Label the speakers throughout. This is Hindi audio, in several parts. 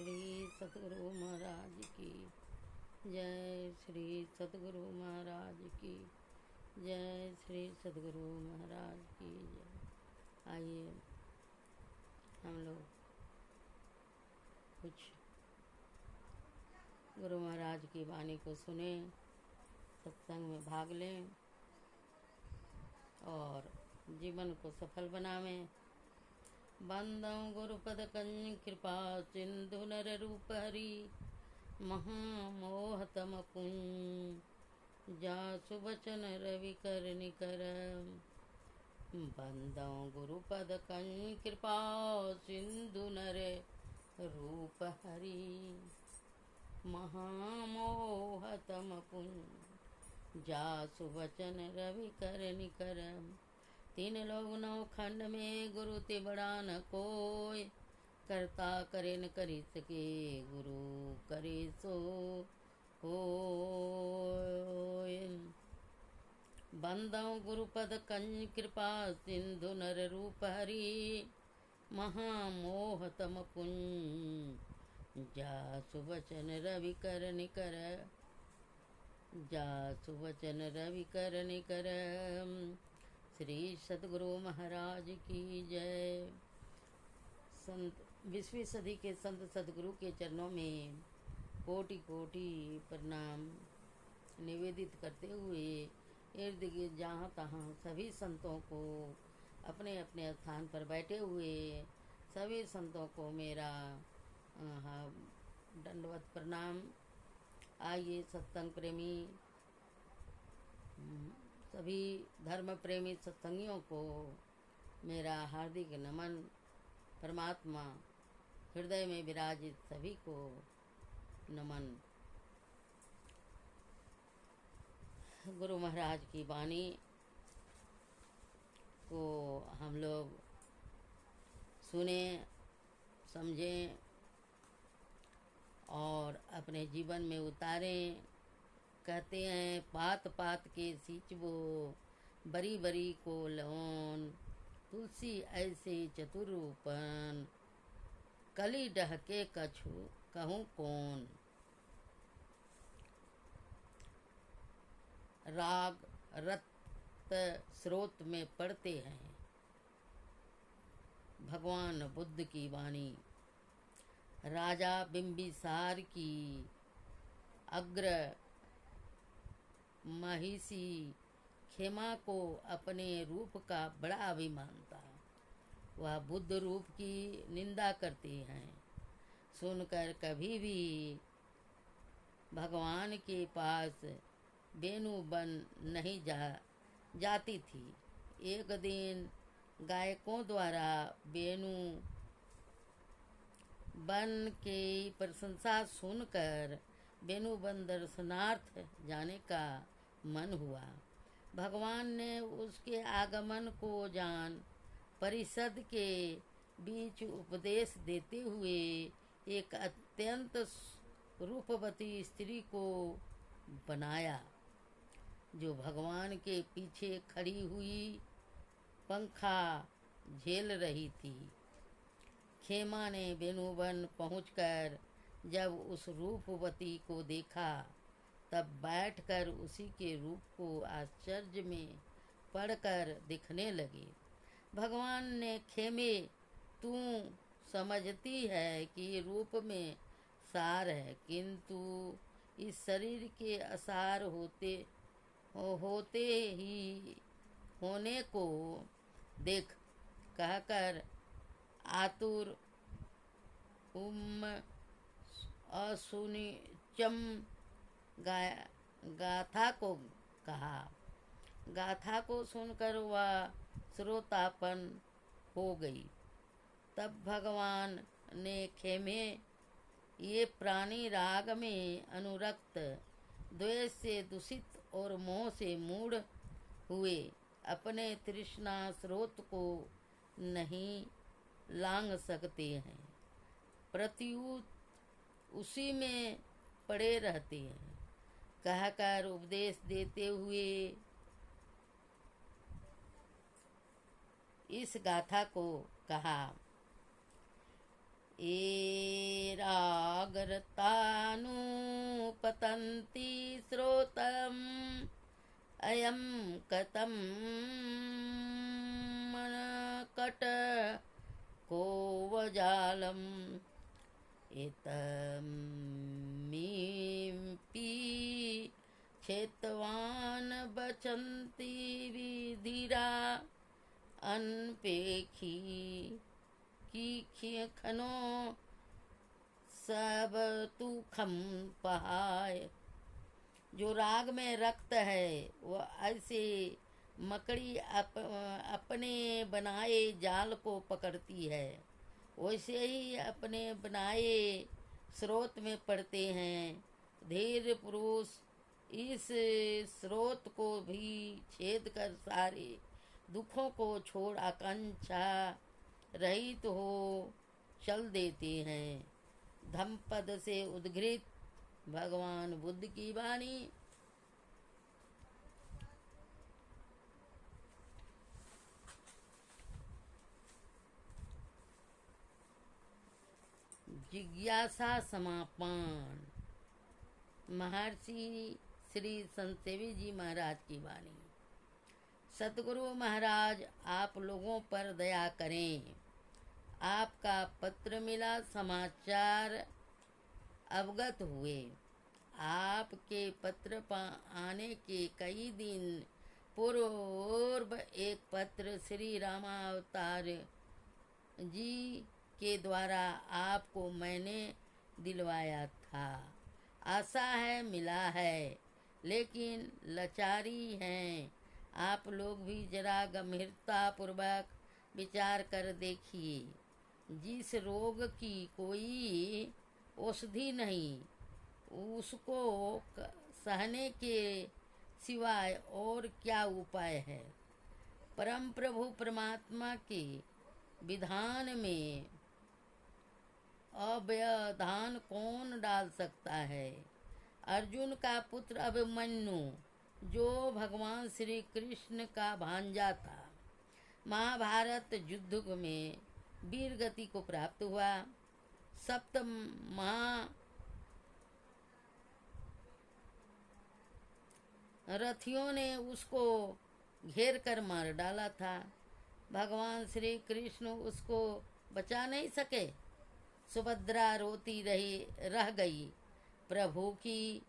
Speaker 1: श्री सतगुरु महाराज की जय। श्री सतगुरु महाराज की जय। श्री सतगुरु महाराज की जय। आइए हम लोग कुछ गुरु महाराज की वाणी को सुने, सत्संग में भाग लें और जीवन को सफल बनावें। बंदौ गुरुपद कंज कृपा सिंधु नर रूप हरि महामोहतम पुंज जासु बचन रवि कर निकर। बंदौ गुरुपद कंज कृपा सिंधु नर रूप हरि महामोहतम पुंज जासु बचन रवि कर निकर। तीन लोग नौ खंड में गुरु ते बड़ा न कोय, करता करे न करी सके गुरु करे सो होय। बंदौ गुरुपद कंज कृपा सिंधु नर रूप हरि महामोहतम पुंज जासु वचन रवि कर निकर। जासु वचन रवि कर निकर। श्री सतगुरु महाराज की जय। संत 20वीं सदी के संत सतगुरु के चरणों में कोटि कोटि प्रणाम निवेदित करते हुए इर्द गिर्द जहाँ तहाँ सभी संतों को अपने अपने स्थान पर बैठे हुए सभी संतों को मेरा दंडवत प्रणाम। आइए सत्संग प्रेमी सभी धर्म प्रेमी सत्संगियों को मेरा हार्दिक नमन। परमात्मा हृदय में विराजित सभी को नमन। गुरु महाराज की वाणी को हम लोग सुने, समझें और अपने जीवन में उतारें। कहते हैं पात पात के सींचबो बरी बरी को लौन, तुलसी ऐसे चतुरूपन कली डहके कछु कहूँ कौन। राग रत स्रोत में पढ़ते हैं भगवान बुद्ध की वाणी। राजा बिंबिसार की अग्र महिषी खेमा को अपने रूप का बड़ा अभिमान था। वह बुद्ध रूप की निंदा करते हैं। सुनकर कभी भी भगवान के पास बेनू बन नहीं जाती थी। एक दिन गायकों द्वारा बेनू बन के प्रशंसा सुनकर बेनुबन दर्शनार्थ जाने का मन हुआ। भगवान ने उसके आगमन को जान परिषद के बीच उपदेश देते हुए एक अत्यंत रूपवती स्त्री को बनाया जो भगवान के पीछे खड़ी हुई पंखा झेल रही थी। खेमा ने बेनुबन पहुंचकर जब उस रूपवती को देखा तब बैठकर उसी के रूप को आश्चर्य में पढ़कर दिखने लगे। भगवान ने खेमे तू समझती है कि रूप में सार है, किंतु इस शरीर के असार होते ही होने को देख कहकर आतुर असुनिचम गाथा को कहा। गाथा को सुनकर वह श्रोतापन हो गई। तब भगवान ने खेमे ये प्राणी राग में अनुरक्त, द्वेष से दूषित और मोह से मूढ़ हुए अपने तृष्णा स्रोत को नहीं लांघ सकते हैं, प्रत्युत उसी में पड़े रहते हैं कहकर उपदेश देते हुए इस गाथा को कहा। एरागरतानुपतन्ति स्रोतम् अयं कतं मनकट कोवजालम् एतमिपि क्षेतवान् बचन्ति विधिरा अनपेक्षी की खनो सब तुखम पहाय। जो राग में रक्त है वह ऐसे मकड़ी अपने बनाए जाल को पकड़ती है, वैसे ही अपने बनाए स्रोत में पड़ते हैं। धीर पुरुष इस स्रोत को भी छेद कर सारे दुखों को छोड़ आकांक्षा रहित हो चल देते हैं। धम्मपद से उद्घृत भगवान बुद्ध की वाणी। जिज्ञासा समापन। महर्षि श्री संत सेवी जी महाराज की वाणी। सतगुरु महाराज, आप लोगों पर दया करें। आपका पत्र मिला, समाचार अवगत हुए। आपके पत्र आने के कई दिन पूर्व एक पत्र श्री रामावतार जी के द्वारा आपको मैंने दिलवाया था। आशा है मिला है, लेकिन लाचारी हैं। आप लोग भी जरा गंभीरता पूर्वक विचार कर देखिए। जिस रोग की कोई औषधि नहीं, उसको सहने के सिवाय और क्या उपाय है। परम प्रभु परमात्मा के विधान में अव्यवधान कौन डाल सकता है। अर्जुन का पुत्र अभिमन्यु, जो भगवान श्री कृष्ण का भांजा था, महाभारत युद्ध में वीर गति को प्राप्त हुआ। सप्त महारथियों ने उसको घेर कर मार डाला था। भगवान श्री कृष्ण उसको बचा नहीं सके। सुभद्रा रोती रह गई। प्रभु की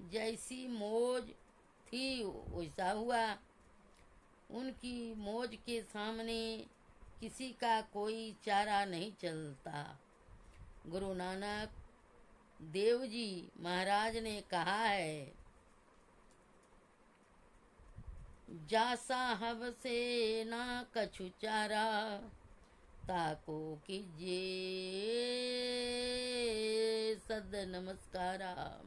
Speaker 1: जैसी मौज थी वैसा हुआ। उनकी मौज के सामने किसी का कोई चारा नहीं चलता। गुरु नानक देव जी महाराज ने कहा है, जासा हव से ना कछु चारा, ताको कीजिए सद नमस्कारा।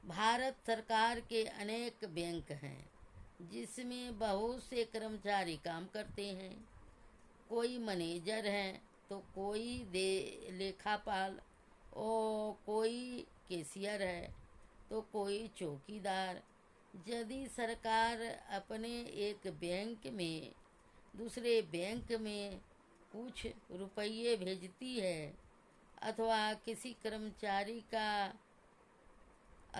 Speaker 1: भारत सरकार के अनेक बैंक हैं, जिसमें बहुत से कर्मचारी काम करते हैं। कोई मैनेजर है तो कोई लेखापाल, और कोई कैशियर है तो कोई चौकीदार। यदि सरकार अपने एक बैंक में दूसरे बैंक में कुछ रुपये भेजती है अथवा किसी कर्मचारी का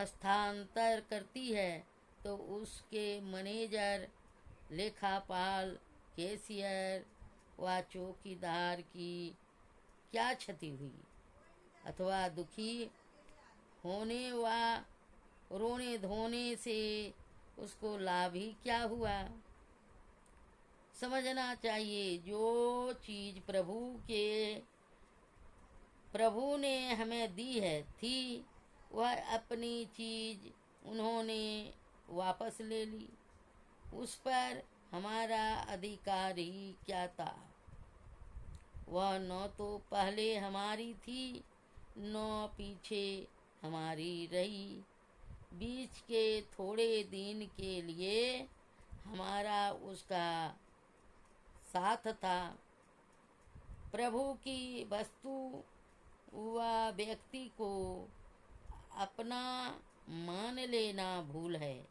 Speaker 1: स्थानांतर करती है, तो उसके मैनेजर, लेखापाल, कैशियर व चौकीदार की क्या क्षति हुई, अथवा दुखी होने व रोने धोने से उसको लाभ ही क्या हुआ। समझना चाहिए, जो चीज प्रभु ने हमें दी थी, वह अपनी चीज उन्होंने वापस ले ली। उस पर हमारा अधिकार ही क्या था। वह न तो पहले हमारी थी, न पीछे हमारी रही। बीच के थोड़े दिन के लिए हमारा उसका साथ था। प्रभु की वस्तु व व्यक्ति को अपना मान लेना भूल है।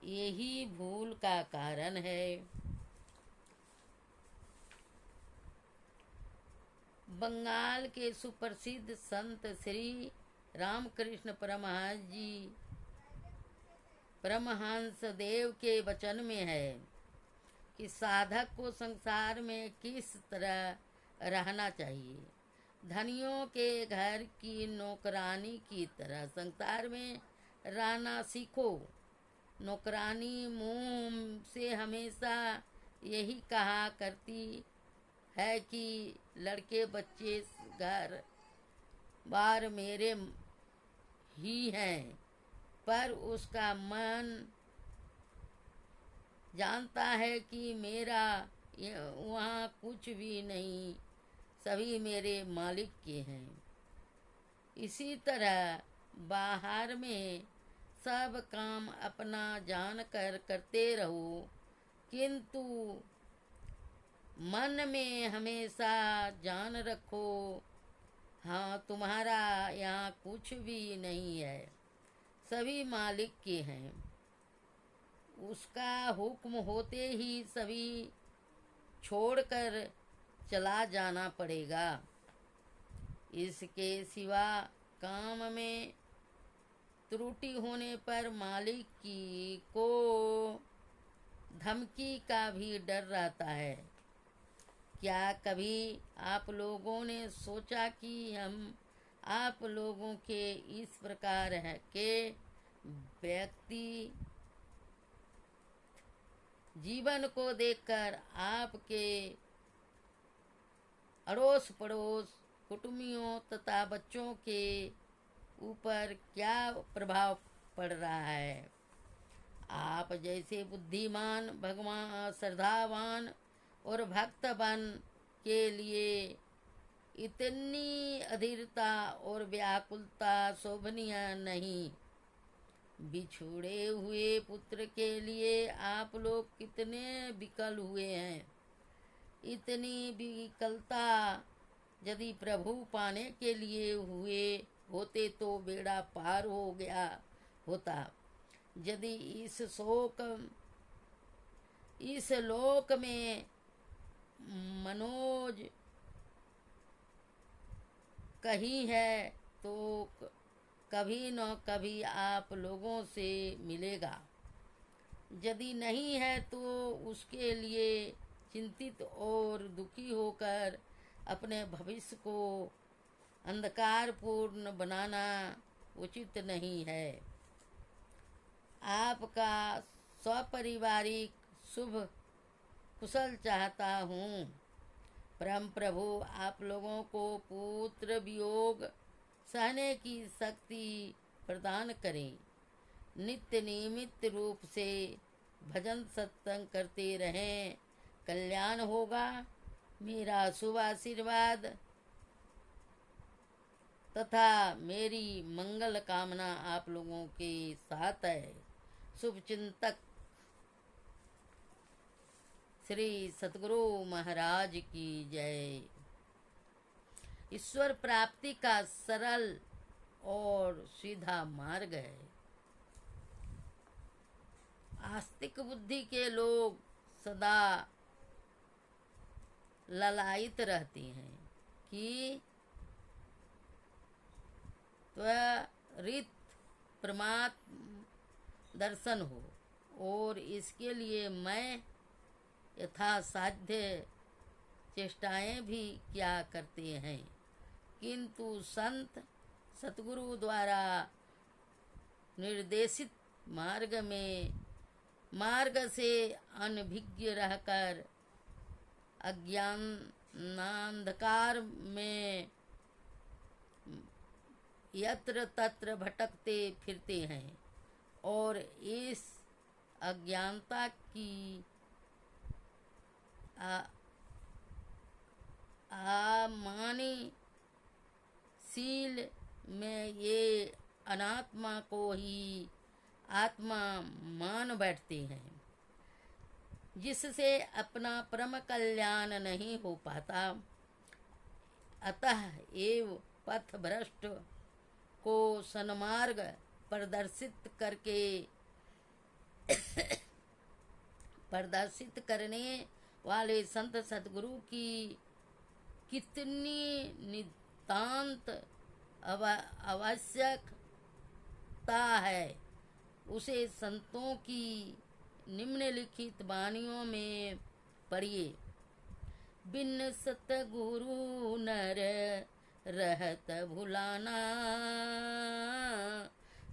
Speaker 1: यही भूल का कारण है। बंगाल के सुप्रसिद्ध संत श्री रामकृष्ण परमहंस देव के वचन में है कि साधक को संसार में किस तरह रहना चाहिए। धनियों के घर की नौकरानी की तरह संसार में रहना सीखो। नौकरानी मुंह से हमेशा यही कहा करती है कि लड़के बच्चे घर बार मेरे ही हैं, पर उसका मन जानता है कि मेरा वहाँ कुछ भी नहीं, सभी मेरे मालिक के हैं। इसी तरह बाहर में सब काम अपना जान कर करते रहो, किंतु मन में हमेशा जान रखो, हाँ तुम्हारा यहाँ कुछ भी नहीं है, सभी मालिक के हैं। उसका हुक्म होते ही सभी छोड़कर चला जाना पड़ेगा। इसके सिवा काम में त्रुटि होने पर मालिक की को धमकी का भी डर रहता है। क्या कभी आप लोगों ने सोचा कि हम आप लोगों के इस प्रकार है के व्यक्ति जीवन को देखकर आपके अड़ोस पड़ोस कुटुंबियों तथा बच्चों के ऊपर क्या प्रभाव पड़ रहा है। आप जैसे बुद्धिमान, भगवान, श्रद्धावान और भक्तवन के लिए इतनी अधीरता और व्याकुलता शोभनीय नहीं। बिछुड़े हुए पुत्र के लिए आप लोग कितने विकल हुए हैं। इतनी विकलता यदि प्रभु पाने के लिए हुए होते तो बेड़ा पार हो गया होता। यदि इस लोक में मनोज कहीं है तो कभी न कभी आप लोगों से मिलेगा। यदि नहीं है तो उसके लिए चिंतित और दुखी होकर अपने भविष्य को अंधकारपूर्ण बनाना उचित नहीं है। आपका सपरिवारिक शुभ कुशल चाहता हूँ। परम प्रभु आप लोगों को पुत्र वियोग सहने की शक्ति प्रदान करें। नित्य नियमित रूप से भजन सत्संग करते रहें, कल्याण होगा। मेरा शुभ आशीर्वाद तथा मेरी मंगल कामना आप लोगों के साथ है। शुभ चिंतक श्री सतगुरु महाराज की जय। ईश्वर प्राप्ति का सरल और सीधा मार्ग है। आस्तिक बुद्धि के लोग सदा ललायित रहते हैं कि त्वरित परमात्म दर्शन हो, और इसके लिए मैं यथासाध्य चेष्टाएं भी क्या करते हैं, किंतु संत सतगुरु द्वारा निर्देशित मार्ग से अनभिज्ञ रहकर अज्ञानांधकार में यत्र तत्र भटकते फिरते हैं और इस अज्ञानता की आमानी सील में ये अनात्मा को ही आत्मा मान बैठते हैं, जिससे अपना परम कल्याण नहीं हो पाता। अतः एव पथ भ्रष्ट को सन्मार्ग प्रदर्शित करने वाले संत सतगुरु की कितनी नितांत आवश्यकता है, उसे संतों की निम्नलिखित वाणियों में पढ़िए। बिन सतगुरु नर रहत भुलाना,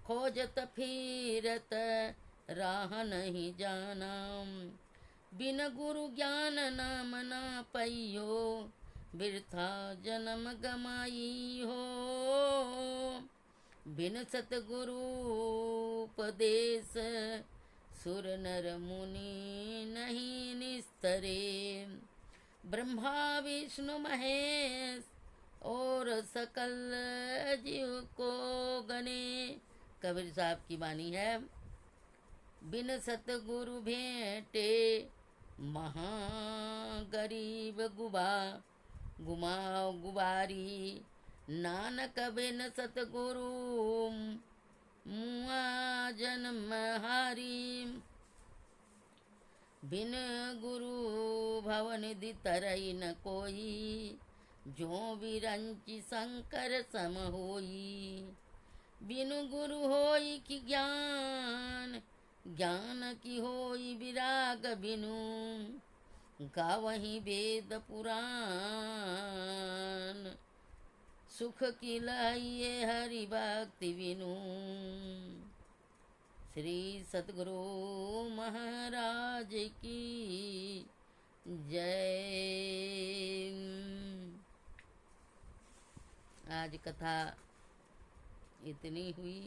Speaker 1: खोजत फिरत राह नहीं जाना। बिन गुरु ज्ञान नाम ना पैयो, बिरथा जन्म गमाई हो। बिन सतगुरु उपदेश, सुर नर मुनि नहीं निस्तरे। ब्रह्मा विष्णु महेश और सकल जीव को गने। कबीर साहब की वाणी है। बिन सतगुरु भेंटे महा गरीब गुबारी। नानक बिन सतगुरु मुआ जन्म हारी। बिन गुरु भवनिधि तरई न कोई, जो विरंचि शंकर सम होई। बिनु गुरु होई कि ज्ञान, ज्ञान की होई विराग। बिनु गावहीं वेद पुराण, सुख की लाइए हरि भक्ति बिनु। श्री सतगुरु महाराज की जय। आज कथा इतनी हुई।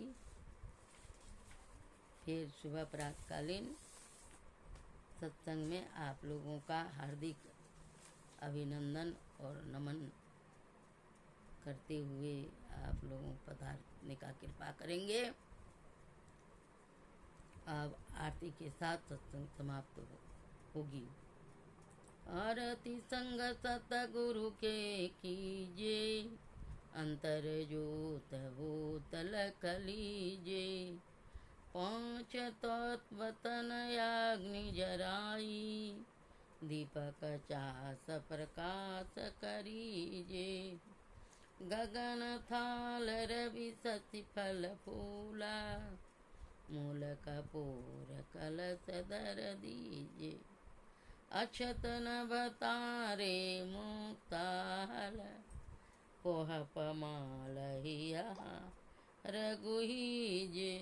Speaker 1: फिर सुबह प्रातःकालीन सत्संग में आप लोगों का हार्दिक अभिनंदन और नमन करते हुए आप लोगों पधारने का कृपा करेंगे। अब आरती के साथ सत्संग समाप्त होगी। आरती संग सतगुरु के कीजे, अंतर जोत हो तलक लीजे। पांच तत्व तन अग्नि जराई, दीपक चास प्रकाश करीजे। गगन थाल रवि शशि फल फूला, मूल कपूर कलश धर दीजे। अक्षत नभ तारे मुक्ताल, कोहप माल हिया रघुहीजे।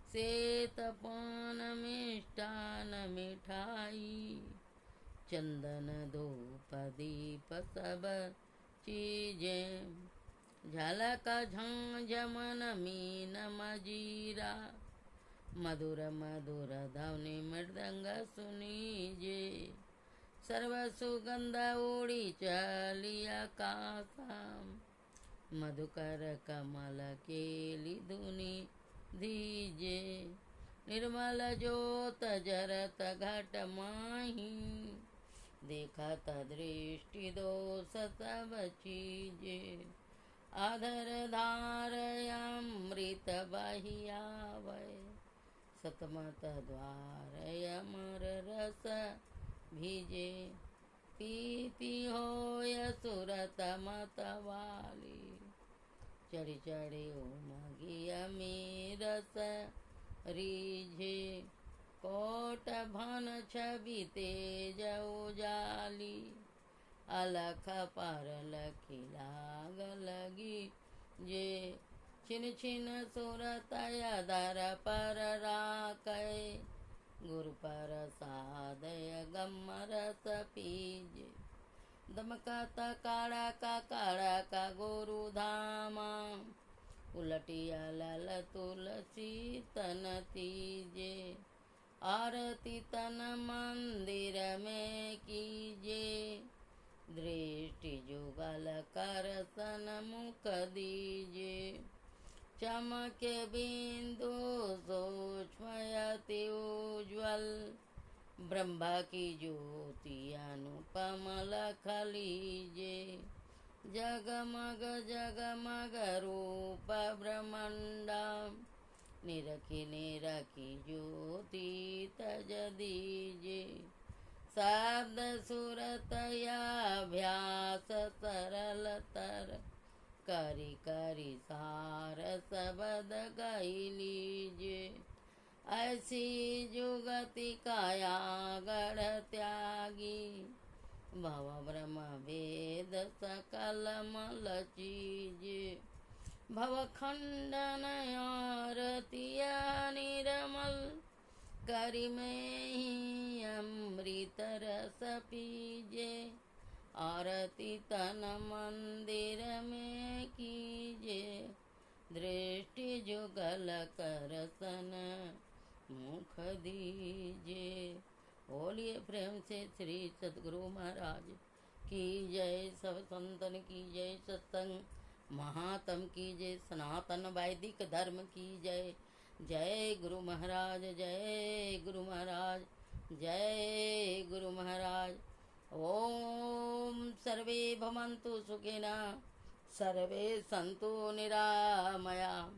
Speaker 1: सेत पान मिष्टान मिठाई, चंदन धूप दीप सब चीजें। झलक झांझ मन मीन मजीरा, मधुर मधुर ध्वनि मृदंग सुनीजे। सर्व सुगंध उड़ी चली आकाशा, मधुकर कमल केली धुनि दीजे। निर्मल ज्योत जरत घट माही, देखत दृष्टि दोष सब चीजे। आधर धार अमृत बहि आवै, सतमत द्वार अमर रस भीजे। पीती होय सुरत मत वाली, चढ़ चढ़े उमगी अमीरस रीझे। कोट भन छवि तेज उजाली, अलख पर लखी लाग लगी जे। छिन छिन सुरत अधर पर राकै, गुरु प्रसाद गमरस पीजे। दमकत काड़क गुरु धामा, उलटिया लल तुलसी तन तीजे। आरती तन मंदिर में कीजे, दृष्टि जुगल कर सन मुख दीजे। चमके बिंदु सूक्ष्म अति उज्ज्वल, ब्रह्मा की ज्योति अनुपम लख लीजे। जगमग जगमग रूप ब्रह्मांडा, निरखी निरखी ज्योति तज दीजे। शब्द सुरत अभ्यास करी करी सार सबद गाई लीजिए। ऐसी जुगति काया गढ़ त्यागी, भव ब्रह्म वेद सकल मल चीज। भव खंडन आरतिया निर्मल, करि में ही अमृत रस पीजे। आरती तन मंदिर में कीजे, दृष्टि जुगल कर सन मुख दीजे। बोलिए प्रेम से श्री सद्गुरु महाराज की जय। सब संतन की जय। सत्संग महात्म की जय। सनातन वैदिक धर्म की जय। जय गुरु महाराज, जय गुरु महाराज, जय गुरु महाराज। ओम सर्वे भवन्तु सुखिनः, सर्वे सन्तु निरामया,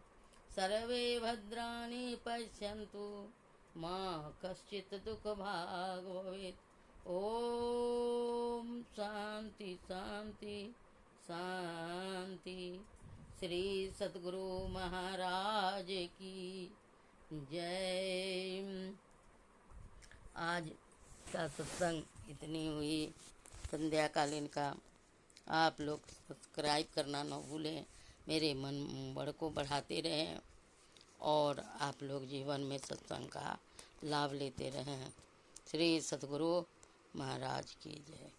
Speaker 1: सर्वे भद्राणि पश्यन्तु, मा कश्चित् दुःखभाग् भवेत्। ओम शांति शांति शांति। श्री सद्गुरु महाराज की जय। आज का सत्संग इतनी हुई संध्याकालीन का। आप लोग सब्सक्राइब करना न भूलें, मेरे मन बड़ को बढ़ाते रहें और आप लोग जीवन में सत्संग का लाभ लेते रहें। श्री सद्गुरु महाराज की जय।